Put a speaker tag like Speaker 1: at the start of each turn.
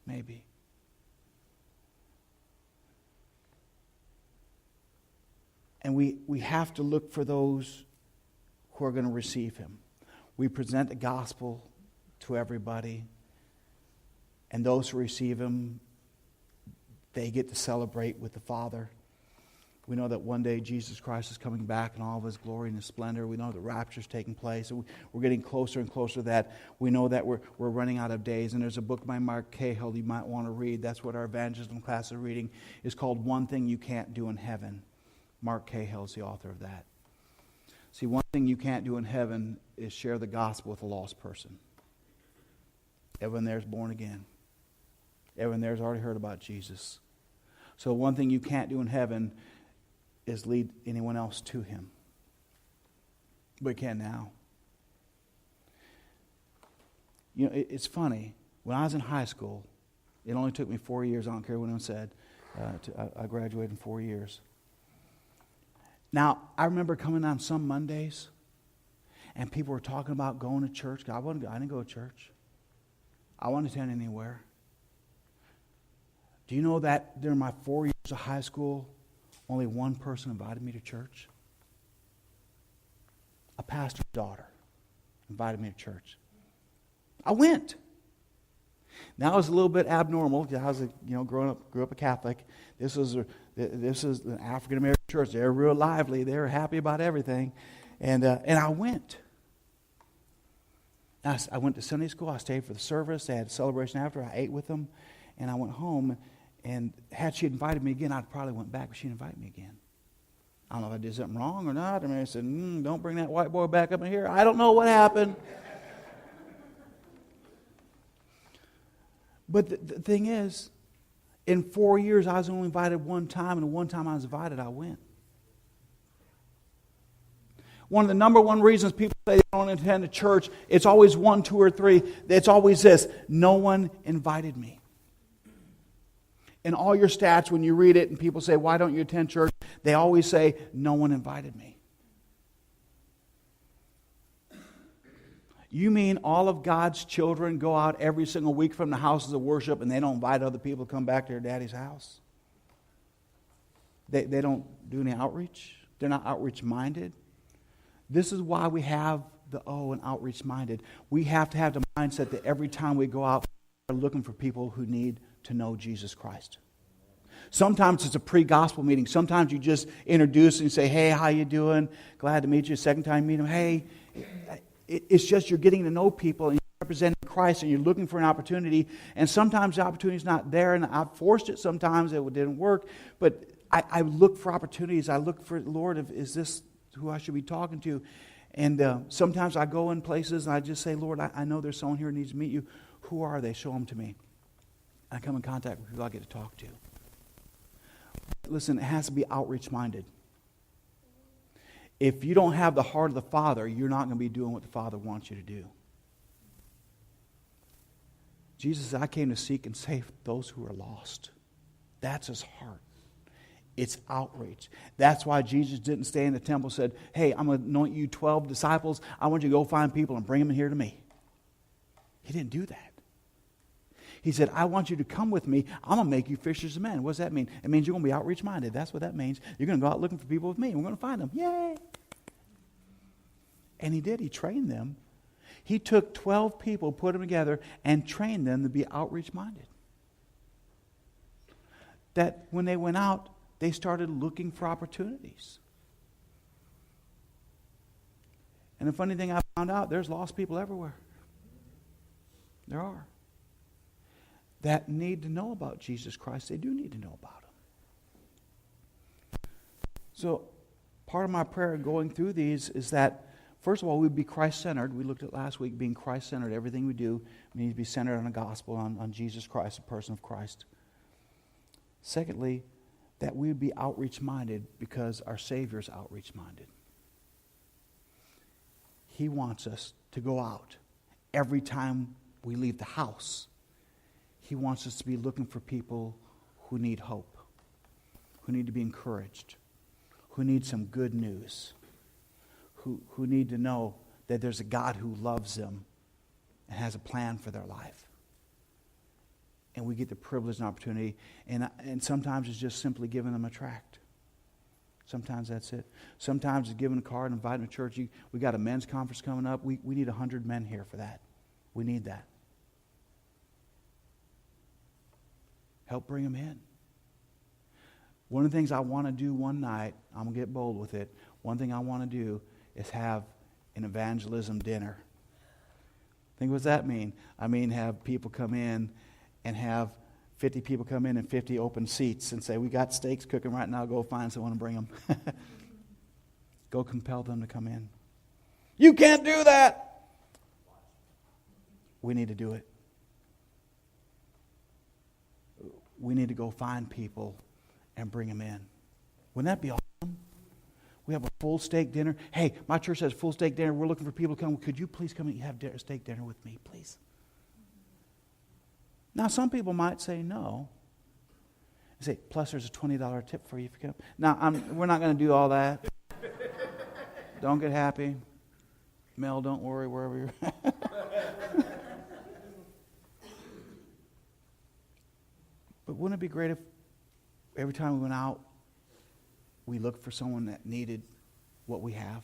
Speaker 1: Maybe. And we have to look for those who are going to receive him. We present the gospel to everybody. And those who receive him, they get to celebrate with the Father. We know that one day Jesus Christ is coming back in all of his glory and his splendor. We know the rapture is taking place. And we're getting closer and closer to that. We know that we're running out of days. And there's a book by Mark Cahill you might want to read. That's what our evangelism class is reading. It's called One Thing You Can't Do in Heaven. Mark Cahill is the author of that. See, one thing you can't do in heaven is share the gospel with a lost person. Everyone there is born again. Everyone there has already heard about Jesus. So one thing you can't do in heaven is lead anyone else to him. But you can now. You know, it's funny. When I was in high school, it only took me 4 years, I don't care what anyone said, I graduated in 4 years. Now, I remember coming on some Mondays, and people were talking about going to church. I didn't go to church. I wasn't attending anywhere. Do you know that during my 4 years of high school, only one person invited me to church? A pastor's daughter invited me to church. I went. Now it's a little bit abnormal. I was, grew up a Catholic. This is an African American church. They're real lively. They're happy about everything, and I went. I went to Sunday school. I stayed for the service. They had a celebration after. I ate with them, and I went home. And had she invited me again, I'd probably went back, but she didn't invite me again. I don't know if I did something wrong or not. I mean, I said, don't bring that white boy back up in here. I don't know what happened. But the thing is, in 4 years, I was only invited one time, and the one time I was invited, I went. One of the number one reasons people say they don't attend a church, it's always 1, 2, or 3. It's always this: no one invited me. In all your stats, when you read it and people say, why don't you attend church? They always say, no one invited me. You mean all of God's children go out every single week from the houses of worship and they don't invite other people to come back to their daddy's house? They don't do any outreach? They're not outreach minded? This is why we have the O in outreach minded. We have to have the mindset that every time we go out, we're looking for people who need to know Jesus Christ. Sometimes it's a pre-gospel meeting. Sometimes you just introduce and say, hey, how you doing? Glad to meet you. Second time you meet them, hey. It's just you're getting to know people and you're representing Christ and you're looking for an opportunity. And sometimes the opportunity's not there, and I've forced it sometimes. It didn't work. But I look for opportunities. I look for, Lord, is this who I should be talking to? And sometimes I go in places and I just say, Lord, I know there's someone here who needs to meet you. Who are they? Show them to me. I come in contact with people I get to talk to. Listen, it has to be outreach minded. If you don't have the heart of the Father, you're not going to be doing what the Father wants you to do. Jesus said, I came to seek and save those who are lost. That's his heart. It's outreach. That's why Jesus didn't stay in the temple and said, hey, I'm going to anoint you 12 disciples. I want you to go find people and bring them here to me. He didn't do that. He said, I want you to come with me. I'm going to make you fishers of men. What does that mean? It means you're going to be outreach minded. That's what that means. You're going to go out looking for people with me, and we're going to find them. Yay! And he did. He trained them. He took 12 people, put them together, and trained them to be outreach minded. That when they went out, they started looking for opportunities. And the funny thing I found out, there's lost people everywhere. There are. That need to know about Jesus Christ. They do need to know about him. So part of my prayer going through these is that, first of all, we'd be Christ-centered. We looked at last week being Christ-centered. Everything we do needs to be centered on the gospel, on Jesus Christ, the person of Christ. Secondly, that we would be outreach-minded because our Savior is outreach-minded. He wants us to go out every time we leave the house. He wants us to be looking for people who need hope, who need to be encouraged, who need some good news, who need to know that there's a God who loves them and has a plan for their life. and we get the privilege and opportunity. And sometimes it's just simply giving them a tract. Sometimes that's it. Sometimes it's giving a card and inviting them to church. We got a men's conference coming up. We need 100 men here for that. We need that. Help bring them in. One of the things I want to do one night, I'm going to get bold with it. One thing I want to do is have an evangelism dinner. Think what does that mean? I mean have people come in and have 50 people come in and 50 open seats and say, we got steaks cooking right now, go find someone and bring them. Go compel them to come in. You can't do that. We need to do it. We need to go find people and bring them in. Wouldn't that be awesome? We have a full steak dinner. Hey, my church has a full steak dinner. We're looking for people to come. Could you please come and have a steak dinner with me, please? Now, some people might say no. And say, plus there's a $20 tip for you if you come. Now, we're not going to do all that. Don't get happy. Mel, don't worry, wherever you're at. But wouldn't it be great if every time we went out, we looked for someone that needed what we have?